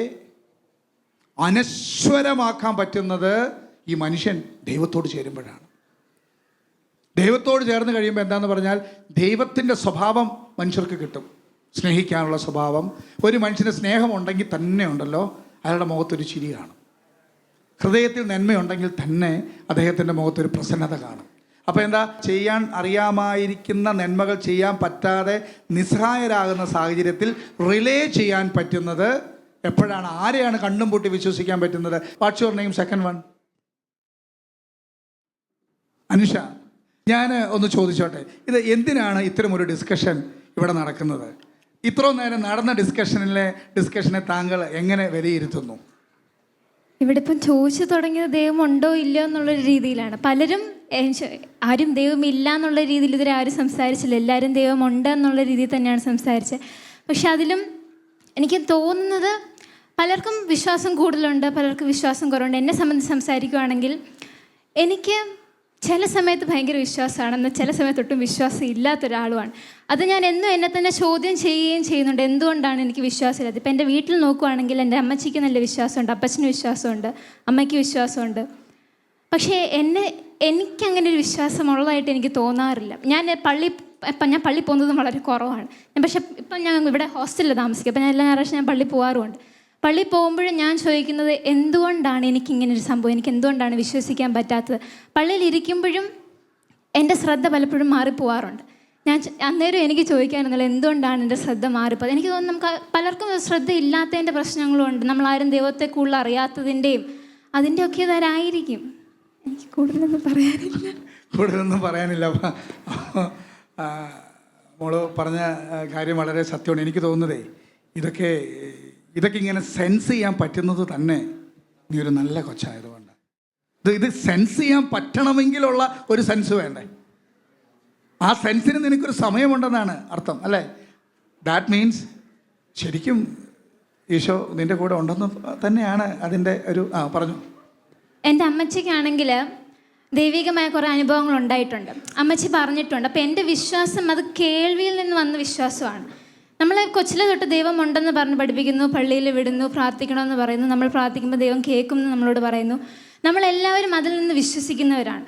അനശ്വരമാക്കാൻ പറ്റുന്നത് ഈ മനുഷ്യൻ ദൈവത്തോട് ചേരുമ്പോഴാണ്. ദൈവത്തോട് ചേർന്ന് കഴിയുമ്പോൾ എന്താണെന്ന് പറഞ്ഞാൽ ദൈവത്തിൻ്റെ സ്വഭാവം മനുഷ്യർക്ക് കിട്ടും. സ്നേഹിക്കാനുള്ള സ്വഭാവം. ഒരു മനുഷ്യന് സ്നേഹമുണ്ടെങ്കിൽ തന്നെ ഉണ്ടല്ലോ അയാളുടെ മുഖത്തൊരു ചിരി കാണും. ഹൃദയത്തിൽ നന്മയുണ്ടെങ്കിൽ തന്നെ അദ്ദേഹത്തിൻ്റെ മുഖത്തൊരു പ്രസന്നത കാണും. അപ്പോൾ എന്താ? ചെയ്യാൻ അറിയാമായിരിക്കുന്ന നന്മകൾ ചെയ്യാൻ പറ്റാതെ നിസ്സഹായരാകുന്ന സാഹചര്യത്തിൽ റിലേ ചെയ്യാൻ പറ്റുന്നത് എപ്പോഴാണ്? ആരെയാണ് കണ്ണും പൂട്ടി വിശ്വസിക്കാൻ പറ്റുന്നത്? What's your name? Second one. Anusha, ഞാൻ ഒന്ന് ചോദിച്ചോട്ടെ, ഇത് എന്തിനാണ് ഇത്തരമൊരു ഡിസ്കഷൻ ഇവിടെ നടക്കുന്നത്? ഇത്രയും നേരം നടന്ന ഡിസ്കഷനെ താങ്കൾ എങ്ങനെ വിലയിരുത്തുന്നു? ഇവിടെ ഇപ്പം ചോദിച്ചു തുടങ്ങിയത് ദൈവം ഉണ്ടോ ഇല്ലയോ എന്നുള്ളൊരു രീതിയിലാണ്. പലരും ആരും ദൈവമില്ല എന്നുള്ള രീതിയിൽ ഇതുവരെ ആരും സംസാരിച്ചില്ല. എല്ലാവരും ദൈവം ഉണ്ട് എന്നുള്ള രീതിയിൽ തന്നെയാണ് സംസാരിച്ചത്. പക്ഷെ അതിലും എനിക്ക് തോന്നുന്നത് പലർക്കും വിശ്വാസം കൂടുതലുണ്ട്, പലർക്കും വിശ്വാസം കുറവുണ്ട്. എന്നെ സംബന്ധിച്ച് സംസാരിക്കുകയാണെങ്കിൽ എനിക്ക് ചില സമയത്ത് ഭയങ്കര വിശ്വാസമാണ്, എന്നാൽ ചില സമയത്ത് ഒട്ടും വിശ്വാസം ഇല്ലാത്തൊരാളുമാണ്. അത് ഞാൻ എന്നും എന്നെ തന്നെ ചോദ്യം ചെയ്യുകയും ചെയ്യുന്നുണ്ട്, എന്തുകൊണ്ടാണ് എനിക്ക് വിശ്വാസമില്ലാത്തത്. ഇപ്പം എൻ്റെ വീട്ടിൽ നോക്കുകയാണെങ്കിൽ എൻ്റെ അമ്മച്ചിക്ക് നല്ല വിശ്വാസമുണ്ട്, അപ്പച്ചന് വിശ്വാസമുണ്ട്, അമ്മയ്ക്ക് വിശ്വാസമുണ്ട്. പക്ഷേ എനിക്കങ്ങനെ ഒരു വിശ്വാസമുള്ളതായിട്ട് എനിക്ക് തോന്നാറില്ല. ഞാൻ പള്ളി പോകുന്നതും വളരെ കുറവാണ്. പക്ഷേ ഇപ്പം ഞാൻ ഇവിടെ ഹോസ്റ്റലിൽ താമസിക്കുക. അപ്പം ഞാൻ എല്ലാ ഞായറാഴ്ച പള്ളി പോകാറുമുണ്ട്. പള്ളി പോകുമ്പോഴും ഞാൻ ചോദിക്കുന്നത് എന്തുകൊണ്ടാണ് എനിക്കിങ്ങനൊരു സംഭവം, എനിക്ക് എന്തുകൊണ്ടാണ് വിശ്വസിക്കാൻ പറ്റാത്തത്. പള്ളിയിൽ ഇരിക്കുമ്പോഴും എൻ്റെ ശ്രദ്ധ പലപ്പോഴും മാറിപ്പോവാറുണ്ട്. ഞാൻ അന്നേരം എനിക്ക് ചോദിക്കാനെന്നുള്ളത് എന്തുകൊണ്ടാണ് എൻ്റെ ശ്രദ്ധ മാറിപ്പോയത്. എനിക്ക് തോന്നുന്നു നമുക്ക് പലർക്കും ശ്രദ്ധ ഇല്ലാത്തതിൻ്റെ പ്രശ്നങ്ങളും ഉണ്ട്. നമ്മളാരും ദൈവത്തെ കൂടുതൽ അറിയാത്തതിൻ്റെയും അതിൻ്റെയൊക്കെ ഇതായിരിക്കും. എനിക്ക് കൂടുതലൊന്നും പറയാനില്ല. മോള് പറഞ്ഞ കാര്യം വളരെ സത്യമാണ്. എനിക്ക് തോന്നുന്നതേ ഇതൊക്കെ ഇങ്ങനെ സെൻസ് ചെയ്യാൻ പറ്റുന്നത് തന്നെ നീ ഒരു നല്ല കൊച്ചായതുകൊണ്ട്. ഇത് സെൻസ് ചെയ്യാൻ പറ്റണമെങ്കിലുള്ള ഒരു സെൻസ് വേണ്ടേ? ആ സെൻസിന് നിനക്കൊരു സമയമുണ്ടെന്നാണ് അർത്ഥം, അല്ലേ? ദാറ്റ് മീൻസ് ശരിക്കും ഈശോ നിൻ്റെ കൂടെ ഉണ്ടെന്ന് തന്നെയാണ് അതിൻ്റെ ഒരു പറഞ്ഞു. എൻ്റെ അമ്മച്ചിക്കാണെങ്കിൽ ദൈവികമായ കുറേ അനുഭവങ്ങൾ ഉണ്ടായിട്ടുണ്ട്, അമ്മച്ചി പറഞ്ഞിട്ടുണ്ട്. അപ്പോൾ എൻ്റെ വിശ്വാസം അത് കേൾവിയിൽ നിന്ന് വന്ന വിശ്വാസമാണ്. നമ്മൾ കൊച്ചിലെ തൊട്ട് ദൈവം ഉണ്ടെന്ന് പറഞ്ഞ് പഠിപ്പിക്കുന്നു, പള്ളിയിൽ വിടുന്നു, പ്രാർത്ഥിക്കണമെന്ന് പറയുന്നു. നമ്മൾ പ്രാർത്ഥിക്കുമ്പോൾ ദൈവം കേൾക്കുമെന്ന് നമ്മളോട് പറയുന്നു. നമ്മളെല്ലാവരും അതിൽ നിന്ന് വിശ്വസിക്കുന്നവരാണ്.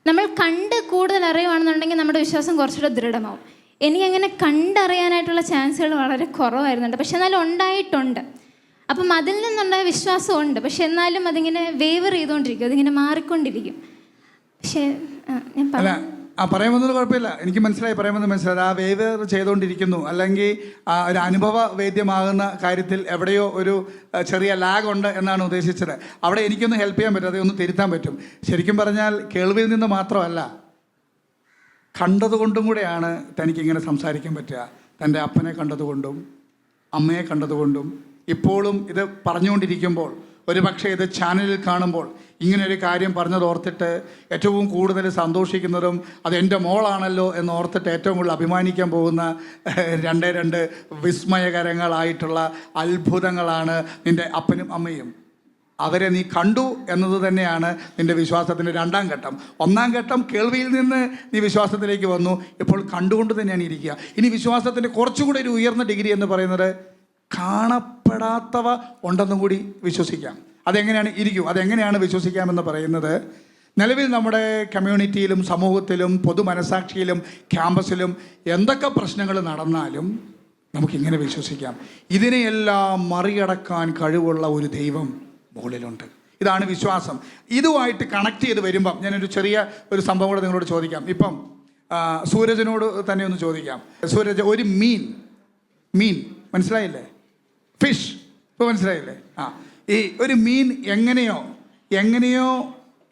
നമ്മൾ കണ്ട് കൂടുതൽ അറിയുവാണെന്നുണ്ടെങ്കിൽ നമ്മുടെ വിശ്വാസം കുറച്ചുകൂടെ ദൃഢമാവും. എനിക്കങ്ങനെ കണ്ടറിയാനായിട്ടുള്ള ചാൻസുകൾ വളരെ കുറവായിരുന്നുണ്ട്, പക്ഷെ എന്നാലും ഉണ്ടായിട്ടുണ്ട്. അപ്പം അതിൽ നിന്നുണ്ടായ വിശ്വാസമുണ്ട്. പക്ഷെ എന്നാലും അതിങ്ങനെ വേവർ ചെയ്തുകൊണ്ടിരിക്കും, അതിങ്ങനെ മാറിക്കൊണ്ടിരിക്കും. പക്ഷേ ഞാൻ പറയുന്നത് കുഴപ്പമില്ല, എനിക്ക് മനസ്സിലായി, പറയുന്നത് മനസ്സിലായി. ആ വേവർ ചെയ്തുകൊണ്ടിരിക്കുന്നു, അല്ലെങ്കിൽ ആ ഒരു അനുഭവ വേദ്യമാകുന്ന കാര്യത്തിൽ എവിടെയോ ഒരു ചെറിയ ലാഗ് ഉണ്ട് എന്നാണ് ഉദ്ദേശിച്ചത്. അവിടെ എനിക്കൊന്ന് ഹെൽപ്പ് ചെയ്യാൻ പറ്റും, അതൊന്ന് തിരുത്താൻ പറ്റും. ശരിക്കും പറഞ്ഞാൽ കേൾവിയിൽ നിന്ന് മാത്രമല്ല, കണ്ടതുകൊണ്ടും കൂടെയാണ് തനിക്കിങ്ങനെ സംസാരിക്കാൻ പറ്റുക. തൻ്റെ അപ്പനെ കണ്ടതുകൊണ്ടും അമ്മയെ കണ്ടതുകൊണ്ടും ഇപ്പോഴും ഇത് പറഞ്ഞുകൊണ്ടിരിക്കുമ്പോൾ, ഒരു പക്ഷേ ഇത് ചാനലിൽ കാണുമ്പോൾ ഇങ്ങനൊരു കാര്യം പറഞ്ഞതോർത്തിട്ട് ഏറ്റവും കൂടുതൽ സന്തോഷിക്കുന്നതും അത് എൻ്റെ മോളാണല്ലോ എന്നോർത്തിട്ട് ഏറ്റവും കൂടുതൽ അഭിമാനിക്കാൻ പോകുന്ന രണ്ട് വിസ്മയകരങ്ങളായിട്ടുള്ള അത്ഭുതങ്ങളാണ് നിൻ്റെ അപ്പനും അമ്മയും. അവരെ നീ കണ്ടു എന്നത് തന്നെയാണ് നിൻ്റെ വിശ്വാസത്തിൻ്റെ രണ്ടാം ഘട്ടം. ഒന്നാം ഘട്ടം കേൾവിയിൽ നിന്ന് നീ വിശ്വാസത്തിലേക്ക് വന്നു, ഇപ്പോൾ കണ്ടുകൊണ്ട് തന്നെയാണ് ഇരിക്കുക. ഇനി വിശ്വാസത്തിൻ്റെ കുറച്ചുകൂടി ഒരു ഉയർന്ന ഡിഗ്രി എന്ന് പറയുന്നത് കാണപ്പെടാത്തവ ഉണ്ടെന്നും കൂടി വിശ്വസിക്കാം. അതെങ്ങനെയാണ് വിശ്വസിക്കാമെന്ന് പറയുന്നത്, നിലവിൽ നമ്മുടെ കമ്മ്യൂണിറ്റിയിലും സമൂഹത്തിലും പൊതുമനസാക്ഷിയിലും ക്യാമ്പസിലും എന്തൊക്കെ പ്രശ്നങ്ങൾ നടന്നാലും നമുക്കിങ്ങനെ വിശ്വസിക്കാം, ഇതിനെയെല്ലാം മറികടക്കാൻ കഴിവുള്ള ഒരു ദൈവം മുകളിലുണ്ട്. ഇതാണ് വിശ്വാസം. ഇതുമായിട്ട് കണക്ട് ചെയ്ത് വരുമ്പം ഞാനൊരു ചെറിയ ഒരു സംഭവം കൂടെ നിങ്ങളോട് ചോദിക്കാം. ഇപ്പം സൂരജിനോട് തന്നെ ഒന്ന് ചോദിക്കാം. സൂരജ്, ഒരു മീൻ മനസ്സിലായില്ലേ? ഫിഷ് ഇപ്പോൾ മനസ്സിലായില്ലേ? ഈ ഒരു മീൻ എങ്ങനെയോ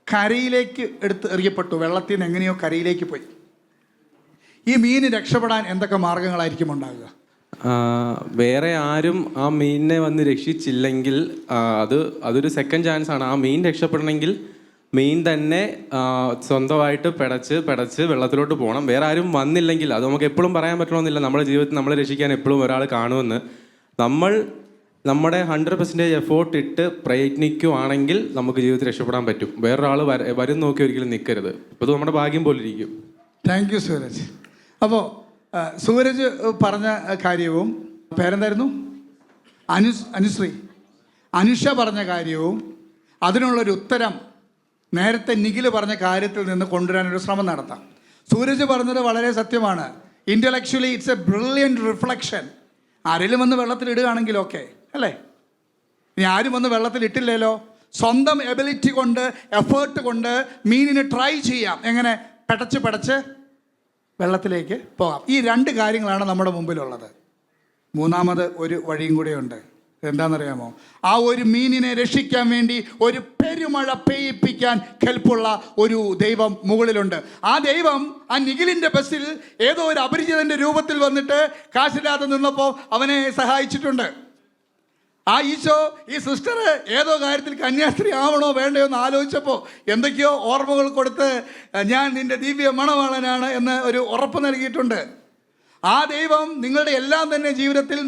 കരയിലേക്ക് എടുത്ത് എറിയപ്പെട്ടു, വെള്ളത്തിൽ നിന്ന് എങ്ങനെയോ കരയിലേക്ക് പോയി. ഈ മീൻ രക്ഷപ്പെടാൻ എന്തൊക്കെ മാർഗങ്ങളായിരിക്കും ഉണ്ടാകുക? വേറെ ആരും ആ മീനിനെ വന്ന് രക്ഷിച്ചില്ലെങ്കിൽ അതൊരു സെക്കൻഡ് ചാൻസ് ആണ്. ആ മീൻ രക്ഷപ്പെടണമെങ്കിൽ മീൻ തന്നെ സ്വന്തമായിട്ട് പിടച്ച് വെള്ളത്തിലോട്ട് പോകണം. വേറെ ആരും വന്നില്ലെങ്കിൽ, അത് നമുക്ക് എപ്പോഴും പറയാൻ പറ്റണമെന്നില്ല. നമ്മുടെ ജീവിതത്തിൽ നമ്മളെ രക്ഷിക്കാൻ എപ്പോഴും ഒരാൾ കാണുമെന്ന്. നമ്മൾ നമ്മുടെ 100% എഫോർട്ട് ഇട്ട് പ്രയത്നിക്കുവാണെങ്കിൽ നമുക്ക് ജീവിതത്തിൽ രക്ഷപ്പെടാൻ പറ്റും. വേറൊരാൾ വരും നോക്കി ഒരിക്കലും നിൽക്കരുത്. അപ്പോൾ ഇത് നമ്മുടെ ഭാഗ്യം പോലെ ഇരിക്കും. Thank you Sooraj. അപ്പോൾ സൂരജ് പറഞ്ഞ കാര്യവും, പേരെന്തായിരുന്നു, അനുശ്രീ, അനുഷ പറഞ്ഞ കാര്യവും അതിനുള്ളൊരു ഉത്തരം നേരത്തെ നിഖിൽ പറഞ്ഞ കാര്യത്തിൽ നിന്ന് കൊണ്ടുവരാനൊരു ശ്രമം നടത്താം. സൂരജ് പറഞ്ഞത് വളരെ സത്യമാണ്. Intellectually it's A brilliant reflection. ആരെങ്കിലും വന്ന് വെള്ളത്തിലിടുകയാണെങ്കിലൊക്കെ അല്ലേ? ഇനി ആരും വന്ന് വെള്ളത്തിലിട്ടില്ലല്ലോ, സ്വന്തം എബിലിറ്റി കൊണ്ട്, എഫേർട്ട് കൊണ്ട് മീനിന് ട്രൈ ചെയ്യാം. എങ്ങനെ? പെടച്ച് വെള്ളത്തിലേക്ക് പോകാം. ഈ രണ്ട് കാര്യങ്ങളാണ് നമ്മുടെ മുമ്പിലുള്ളത്. മൂന്നാമത് ഒരു വഴിയും കൂടെയുണ്ട്. എന്താണെന്നറിയാമോ? ആ ഒരു മീനിനെ രക്ഷിക്കാൻ വേണ്ടി ഒരു പെരുമഴ പെയ്യിപ്പിക്കാൻ കെൽപ്പുള്ള ഒരു ദൈവം മുകളിലുണ്ട്. ആ ദൈവം ആ നിഖിലിൻ്റെ ബസ്സിൽ ഏതോ ഒരു അപരിചിതൻ്റെ രൂപത്തിൽ വന്നിട്ട് കാശില്ലാതെ നിന്നപ്പോൾ അവനെ സഹായിച്ചിട്ടുണ്ട്. ആ ഈശോ ഈ സിസ്റ്റർ ഏതോ കാര്യത്തിൽ കന്യാസ്ത്രീ ആവണോ വേണ്ടയോ എന്ന് ആലോചിച്ചപ്പോൾ എന്തൊക്കെയോ ഓർമ്മകൾ കൊടുത്ത് ഞാൻ നിൻ്റെ ദിവ്യ മണവാളനാണ് എന്ന് ഒരു ഉറപ്പ് നൽകിയിട്ടുണ്ട്. ആ ദൈവം നിങ്ങളുടെ എല്ലാം തന്നെ ജീവിതത്തിൽ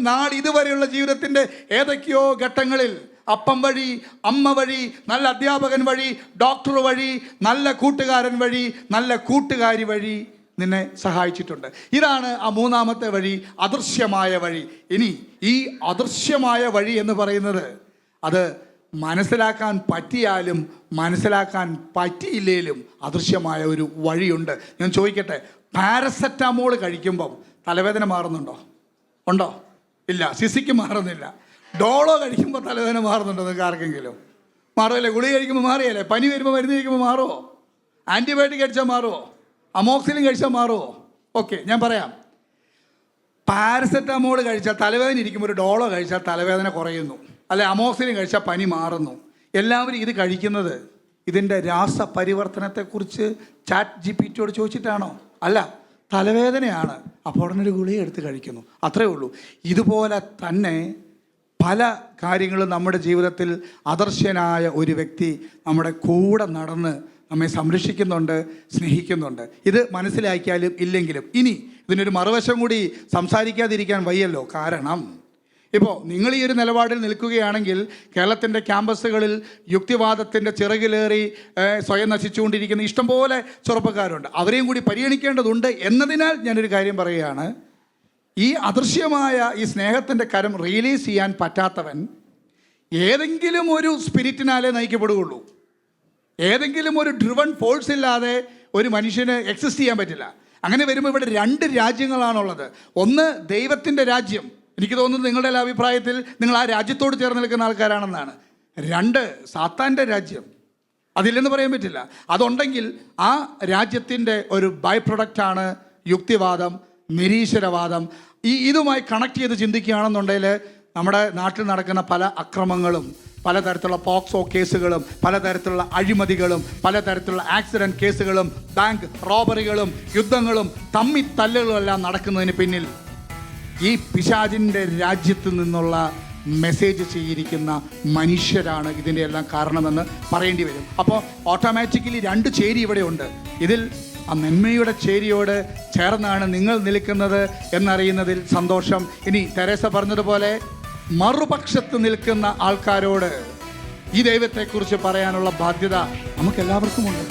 ഇതുവരെയുള്ള ജീവിതത്തിൻ്റെ ഏതൊക്കെയോ ഘട്ടങ്ങളിൽ അപ്പം വഴി, അമ്മ വഴി, നല്ല അധ്യാപകൻ വഴി, ഡോക്ടർ വഴി, നല്ല കൂട്ടുകാരൻ വഴി, നല്ല കൂട്ടുകാരി വഴി നിന്നെ സഹായിച്ചിട്ടുണ്ട്. ഇതാണ് ആ മൂന്നാമത്തെ വഴി, അദൃശ്യമായ വഴി. ഇനി ഈ അദൃശ്യമായ വഴി എന്ന് പറയുന്നത് അത് മനസ്സിലാക്കാൻ പറ്റിയാലും മനസ്സിലാക്കാൻ പറ്റിയില്ലേലും അദൃശ്യമായ ഒരു വഴിയുണ്ട്. ഞാൻ ചോദിക്കട്ടെ, പാരസെറ്റാമോൾ കഴിക്കുമ്പം തലവേദന മാറുന്നുണ്ടോ? ഉണ്ടോ? ഇല്ല. സിസിക്ക് മാറുന്നില്ല. ഡോളോ കഴിക്കുമ്പോൾ തലവേദന മാറുന്നുണ്ടോ? നിങ്ങൾക്ക് ആർക്കെങ്കിലും മാറുമല്ലേ? ഗുളിക കഴിക്കുമ്പോൾ മാറിയല്ലേ? പനി വരുമ്പോൾ മരുന്ന് കഴിക്കുമ്പോൾ മാറുമോ? ആൻറ്റിബയോട്ടിക് കഴിച്ചാൽ മാറുമോ? അമോക്സിലിൻ കഴിച്ചാൽ മാറുമോ? ഓക്കെ, ഞാൻ പറയാം. പാരസെറ്റാമോൾ കഴിച്ചാൽ തലവേദന ഇരിക്കുമ്പോൾ ഒരു ഡോളോ കഴിച്ചാൽ തലവേദന കുറയുന്നു, അല്ലെ അമോക്സിലിൻ കഴിച്ചാൽ പനി മാറുന്നു. എല്ലാവരും ഇത് കഴിക്കുന്നത് ഇതിൻ്റെ രാസപരിവർത്തനത്തെക്കുറിച്ച് ചാറ്റ് ജിപിടിയോട് ചോദിച്ചിട്ടാണോ? അല്ല, തലവേദനയാണ്, അപ്പോൾ ഉടനെ ഒരു ഗുളിക എടുത്ത് കഴിക്കുന്നു, അത്രേ ഉള്ളൂ. ഇതുപോലെ തന്നെ പല കാര്യങ്ങളും നമ്മുടെ ജീവിതത്തിൽ അദർശ്യനായ ഒരു വ്യക്തി നമ്മുടെ കൂടെ നടന്ന് നമ്മെ സംരക്ഷിക്കുന്നുണ്ട്, സ്നേഹിക്കുന്നുണ്ട്. ഇത് മനസ്സിലാക്കിയാലും ഇല്ലെങ്കിലും ഇനി ഇതിനൊരു മറുവശം കൂടി സംസാരിക്കാതിരിക്കാൻ വയ്യല്ലോ. കാരണം ഇപ്പോൾ നിങ്ങൾ ഈ ഒരു നിലപാടിൽ നിൽക്കുകയാണെങ്കിൽ കേരളത്തിൻ്റെ ക്യാമ്പസുകളിൽ യുക്തിവാദത്തിൻ്റെ ചിറകിലേറി സ്വയം നശിച്ചുകൊണ്ടിരിക്കുന്ന ഇഷ്ടംപോലെ ചെറുപ്പക്കാരുണ്ട്. അവരെയും കൂടി പരിഗണിക്കേണ്ടതുണ്ട് എന്നതിനാൽ ഞാനൊരു കാര്യം പറയുകയാണ്. ഈ അദൃശ്യമായ ഈ സ്നേഹത്തിൻ്റെ കരം റിയലൈസ് ചെയ്യാൻ പറ്റാത്തവൻ ഏതെങ്കിലും ഒരു സ്പിരിറ്റിനാലേ നയിക്കപ്പെടുകയുള്ളൂ. ഏതെങ്കിലും ഒരു ഡ്രിവൺ ഫോഴ്സ് ഇല്ലാതെ ഒരു മനുഷ്യന് എക്സിസ്റ്റ് ചെയ്യാൻ പറ്റില്ല. അങ്ങനെ വരുമ്പോൾ ഇവിടെ രണ്ട് രാജ്യങ്ങളാണുള്ളത്. ഒന്ന് ദൈവത്തിൻ്റെ രാജ്യം, എനിക്ക് തോന്നുന്നത് നിങ്ങളുടെ എല്ലാ അഭിപ്രായത്തിൽ നിങ്ങൾ ആ രാജ്യത്തോട് ചേർന്ന് നിൽക്കുന്ന ആൾക്കാരാണെന്നാണ്. രണ്ട് സാത്താൻ്റെ രാജ്യം, അതില്ലെന്ന് പറയാൻ പറ്റില്ല. അതുണ്ടെങ്കിൽ ആ രാജ്യത്തിൻ്റെ ഒരു ബൈ പ്രൊഡക്റ്റാണ് യുക്തിവാദം, നിരീശ്വരവാദം. ഇതുമായി കണക്ട് ചെയ്ത് ചിന്തിക്കുകയാണെന്നുണ്ടെങ്കിൽ നമ്മുടെ നാട്ടിൽ നടക്കുന്ന പല അക്രമങ്ങളും, പലതരത്തിലുള്ള പോക്സോ കേസുകളും, പലതരത്തിലുള്ള അഴിമതികളും, പലതരത്തിലുള്ള ആക്സിഡൻറ്റ് കേസുകളും, ബാങ്ക് റോബറികളും, യുദ്ധങ്ങളും, തമ്മിത്തല്ലുകളും എല്ലാം നടക്കുന്നതിന് പിന്നിൽ ഈ പിശാചിൻ്റെ രാജ്യത്ത് നിന്നുള്ള മെസ്സേജ് ചെയ്തിരിക്കുന്ന മനുഷ്യരാണ് ഇതിൻ്റെ എല്ലാം കാരണമെന്ന് പറയേണ്ടി വരും. അപ്പോൾ ഓട്ടോമാറ്റിക്കലി രണ്ട് ചേരി ഇവിടെ ഉണ്ട്. ഇതിൽ ആ നന്മയുടെ ചേരിയോട് ചേർന്നാണ് നിങ്ങൾ നിൽക്കുന്നത് എന്നറിയുന്നതിൽ സന്തോഷം. ഇനി തെരേസ പറഞ്ഞതുപോലെ മറുപക്ഷത്ത് നിൽക്കുന്ന ആൾക്കാരോട് ഈ ദൈവത്തെക്കുറിച്ച് പറയാനുള്ള ബാധ്യത നമുക്കെല്ലാവർക്കുമുണ്ട്.